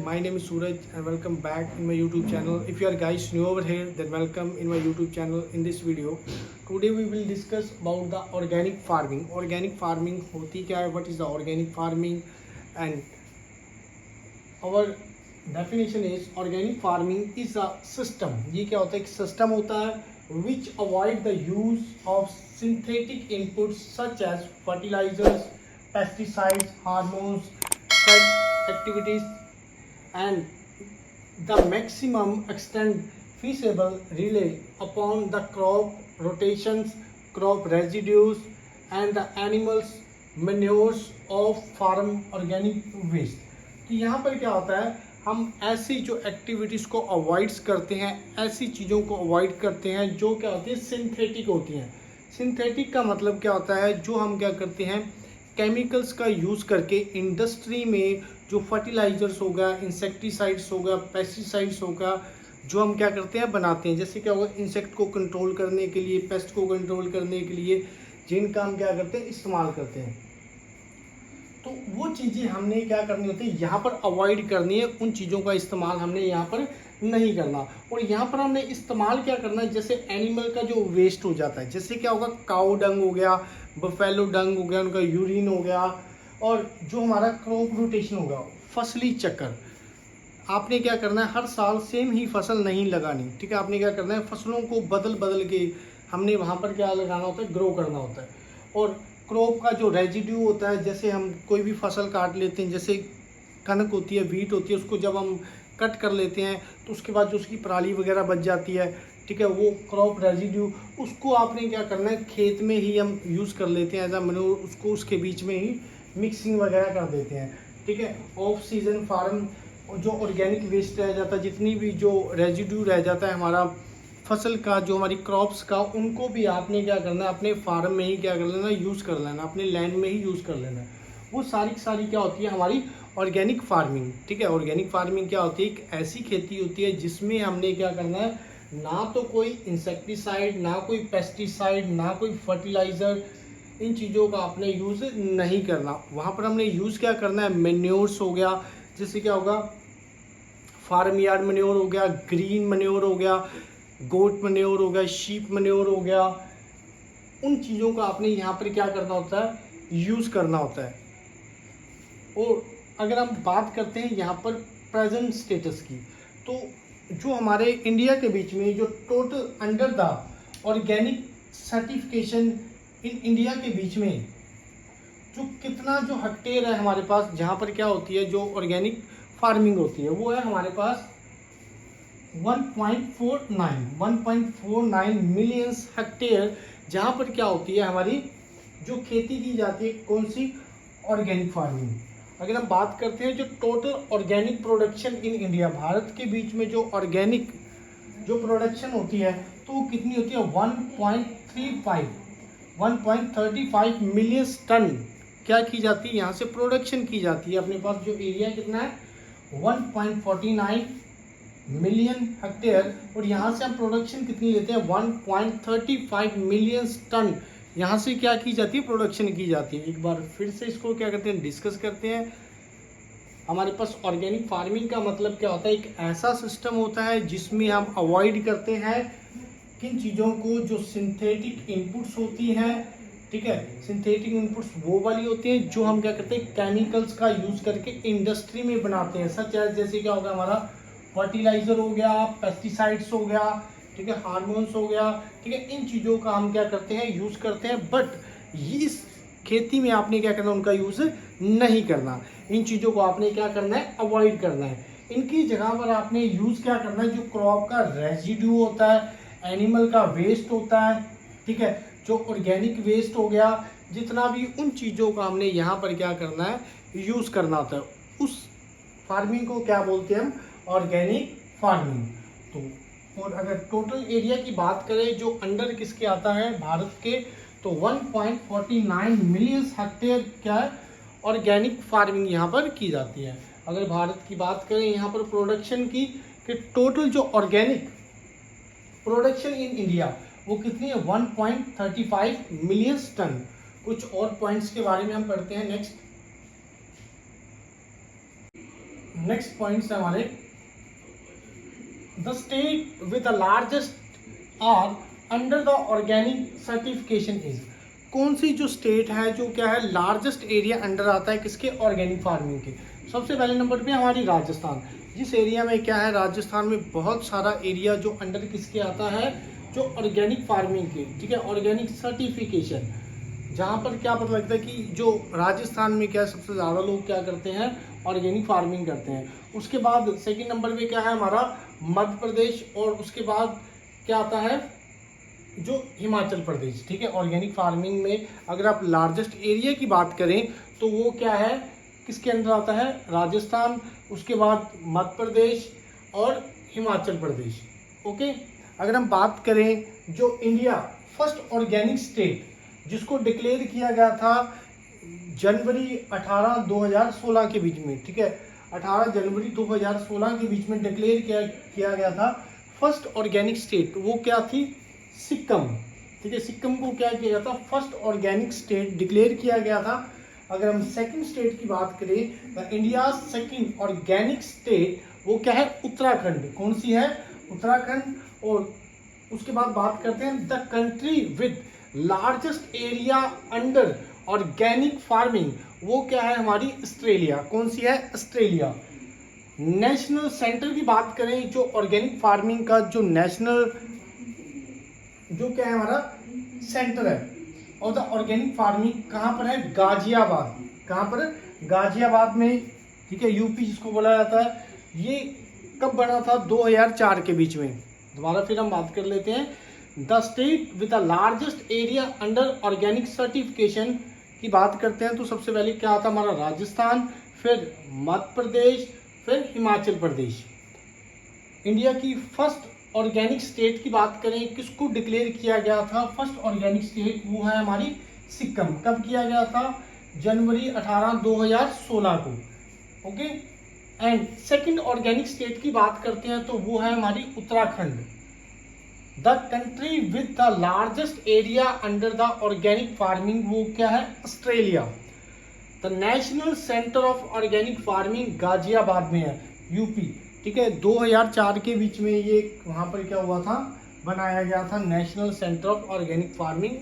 my name is Suraj and welcome back in my YouTube channel. If you are guys new over here, then welcome in my YouTube channel. In this video, today we will discuss about the organic farming. Organic farming होती क्या है? What is the organic farming? And our definition is organic farming is a system. ये क्या होता है? एक system होता है which avoid the use of synthetic inputs such as fertilizers, pesticides, hormones, activities and the maximum extent feasible rely upon the crop rotations, crop residues and the animals manures of farm organic waste. तो यहाँ पर क्या होता है, हम ऐसी जो activities को अवॉइड्स करते हैं, ऐसी चीज़ों को अवॉइड करते हैं जो क्या होती है सिंथेटिक होती हैं. सिंथेटिक का मतलब क्या होता है, जो हम क्या करते हैं केमिकल्स का यूज़ करके इंडस्ट्री में जो फर्टिलाइजर्स होगा, इंसेक्टिसाइड्स होगा, पेस्टिसाइड्स होगा, जो हम क्या करते हैं बनाते हैं. जैसे क्या होगा, इंसेक्ट को कंट्रोल करने के लिए, पेस्ट को कंट्रोल करने के लिए जिनका हम क्या करते हैं इस्तेमाल करते हैं. तो वो चीज़ें हमने क्या करनी होती है, यहाँ पर अवॉइड करनी है. उन चीज़ों का इस्तेमाल हमने यहाँ पर नहीं करना. और यहाँ पर हमने इस्तेमाल क्या करना है, जैसे एनिमल का जो वेस्ट हो जाता है, जैसे क्या होगा काऊ डंग हो गया, बफेलो डंग हो गया, उनका यूरिन हो गया, और जो हमारा क्रॉप रोटेशन होगा, फसली चक्कर. आपने क्या करना है, हर साल सेम ही फसल नहीं लगानी. ठीक है, आपने क्या करना है, फसलों को बदल बदल के हमने वहाँ पर क्या लगाना होता है, ग्रो करना होता है. और क्रॉप का जो रेजिड्यू होता है, जैसे हम कोई भी फसल काट लेते हैं, जैसे कनक होती है, वीट होती है, उसको जब हम कट कर लेते हैं तो उसके बाद जो उसकी पराली वगैरह बच जाती है, ठीक है, वो क्रॉप रेजिड्यू, उसको आपने क्या करना है खेत में ही हम यूज़ कर लेते हैं एज अ मैन्योर. उसको उसके बीच में ही मिक्सिंग वगैरह कर देते हैं. ठीक है, ऑफ सीजन फार्म जो ऑर्गेनिक वेस्ट रह जाता है, जितनी भी जो रेजिड्यू रह जाता है हमारा फसल का, जो हमारी क्रॉप्स का, उनको भी आपने क्या करना है अपने फार्म में ही क्या कर लेना, यूज़ कर लेना, अपने लैंड में ही यूज़ कर लेना. वो सारी क्या होती है हमारी ऑर्गेनिक फार्मिंग. ठीक है, ऑर्गेनिक फार्मिंग क्या होती है, एक ऐसी खेती होती है जिसमें हमने क्या करना है, ना तो कोई इंसेक्टिसाइड, ना कोई पेस्टिसाइड, ना कोई फर्टिलाइज़र, इन चीज़ों का आपने यूज़ नहीं करना. वहाँ पर हमने यूज़ क्या करना है, मेन्योर्स हो गया, जैसे क्या होगा फार्म यार्ड मैन्योर हो गया, ग्रीन मैन्योर हो गया, गोट मैन्योर हो गया, शीप मैन्योर हो गया. उन चीज़ों का आपने यहाँ पर क्या करना होता है, यूज़ करना होता है. और अगर हम बात करते हैं यहाँ पर प्रेजेंट स्टेटस की, तो जो हमारे इंडिया के बीच में जो total under the organic certification in India के बीच में जो कितना जो हेक्टेयर है हमारे पास, जहाँ पर क्या होती है जो ऑर्गेनिक फार्मिंग होती है, वो है हमारे पास 1.49 मिलियन हेक्टेयर, जहाँ पर क्या होती है हमारी जो खेती की जाती है, कौन सी, ऑर्गेनिक फार्मिंग. अगर हम बात करते हैं जो total organic production in India, Bharat के बीच में जो ऑर्गेनिक जो प्रोडक्शन होती है, तो वो कितनी होती है 1.35 मिलियन टन क्या की जाती है, यहाँ से प्रोडक्शन की जाती है. अपने पास जो एरिया कितना है 1.49 मिलियन हेक्टेयर, और यहाँ से हम प्रोडक्शन कितनी लेते हैं 1.35 मिलियन टन, यहाँ से क्या की जाती है, प्रोडक्शन की जाती है. एक बार फिर से इसको क्या करते हैं, डिस्कस करते हैं. हमारे पास ऑर्गेनिक फार्मिंग का मतलब क्या होता है, एक ऐसा सिस्टम होता है जिसमें हम अवॉइड करते हैं किन चीज़ों को, जो सिंथेटिक इनपुट्स होती हैं. ठीक है, सिंथेटिक इनपुट्स वो वाली होती हैं जो हम क्या करते हैं केमिकल्स का यूज़ करके इंडस्ट्री में बनाते हैं. सच है, जैसे क्या होगा हमारा फर्टिलाइज़र हो गया, पेस्टिसाइड्स हो गया, ठीक है, हार्मोन्स हो गया. ठीक है, इन चीज़ों का हम क्या करते हैं, यूज़ करते हैं. बट इस खेती में आपने क्या करना, उनका यूज़ नहीं करना. इन चीज़ों को आपने क्या करना है, अवॉइड करना है. इनकी जगह पर आपने यूज़ क्या करना है, जो क्रॉप का रेजिड्यू होता है, एनिमल का वेस्ट होता है, ठीक है, जो ऑर्गेनिक वेस्ट हो गया, जितना भी, उन चीज़ों का हमने यहाँ पर क्या करना है, यूज़ करना होता है. उस फार्मिंग को क्या बोलते हैं हम, ऑर्गेनिक फार्मिंग. तो और अगर टोटल एरिया की बात करें जो अंडर किसके आता है, भारत के, तो 1.49 मिलियन हेक्टेयर क्या है, ऑर्गेनिक फार्मिंग यहाँ पर की जाती है. अगर भारत की बात करें यहाँ पर प्रोडक्शन की, कि टोटल जो ऑर्गेनिक प्रोडक्शन इन इंडिया वो कितनी है 1.35 मिलियन टन. कुछ और पॉइंट्स के बारे में हम पढ़ते हैं नेक्स्ट. नेक्स्ट पॉइंट्स है हमारे, the state with the largest area under the organic certification is, कौन सी जो स्टेट है जो क्या है लार्जेस्ट एरिया अंडर आता है किसके, ऑर्गेनिक फार्मिंग के। सबसे पहले नंबर पे हमारी राजस्थान, जिस एरिया में क्या है राजस्थान में बहुत सारा एरिया जो अंडर किसके आता है, जो ऑर्गेनिक फार्मिंग के, ठीक है, ऑर्गेनिक सर्टिफिकेशन, जहाँ पर क्या पता लगता है कि जो राजस्थान में क्या सबसे ज़्यादा लोग क्या करते हैं, ऑर्गेनिक फार्मिंग करते हैं। उसके बाद सेकंड नंबर पे क्या है हमारा मध्य प्रदेश, और उसके बाद क्या आता है जो हिमाचल प्रदेश, ठीक है। ऑर्गेनिक फार्मिंग में अगर आप लार्जेस्ट एरिया की बात करें तो वो क्या है किसके अंदर आता है, राजस्थान, उसके बाद मध्य प्रदेश और हिमाचल प्रदेश। ओके, अगर हम बात करें जो इंडिया फर्स्ट ऑर्गेनिक स्टेट जिसको डिक्लेयर किया गया था जनवरी 18 2016 के बीच में, ठीक है, 18 जनवरी 2016 के बीच में डिक्लेयर किया गया था फर्स्ट ऑर्गेनिक स्टेट, वो क्या थी, सिक्किम, ठीक है। सिक्किम को क्या किया गया था, फर्स्ट ऑर्गेनिक स्टेट डिक्लेयर किया गया था। अगर हम सेकंड स्टेट की बात करें तो इंडिया सेकंड ऑर्गेनिक स्टेट वो क्या है, उत्तराखंड, कौन सी है, उत्तराखंड। और उसके बाद बात करते हैं the country with largest area under organic farming, वो क्या है हमारी ऑस्ट्रेलिया, कौन सी है, ऑस्ट्रेलिया। नेशनल सेंटर की बात करें जो ऑर्गेनिक फार्मिंग का जो नेशनल जो क्या है हमारा सेंटर है और द ऑर्गेनिक फार्मिंग कहाँ पर है, गाजियाबाद, कहाँ पर, गाजियाबाद में, ठीक है, यूपी जिसको बोला जाता है। ये कब बना था, 2004 के बीच में। दोबारा फिर हम बात कर लेते हैं, the state with the largest area under organic certification की बात करते हैं तो सबसे पहले क्या आता है हमारा राजस्थान, फिर मध्य प्रदेश, फिर हिमाचल प्रदेश। इंडिया की फर्स्ट ऑर्गेनिक स्टेट की बात करें किसको डिक्लेयर किया गया था फर्स्ट ऑर्गेनिक स्टेट, वो है हमारी सिक्किम। कब किया गया था, जनवरी 18 2016 को। Okay, and second organic state की बात करते हैं तो वो है हमारी Uttarakhand. The country with the largest area under the organic farming वो क्या है, Australia. The national centre of organic farming Ghaziabad में है, यूपी, ठीक है। 2004 के बीच में ये वहाँ पर क्या हुआ था, बनाया गया था national centre of organic farming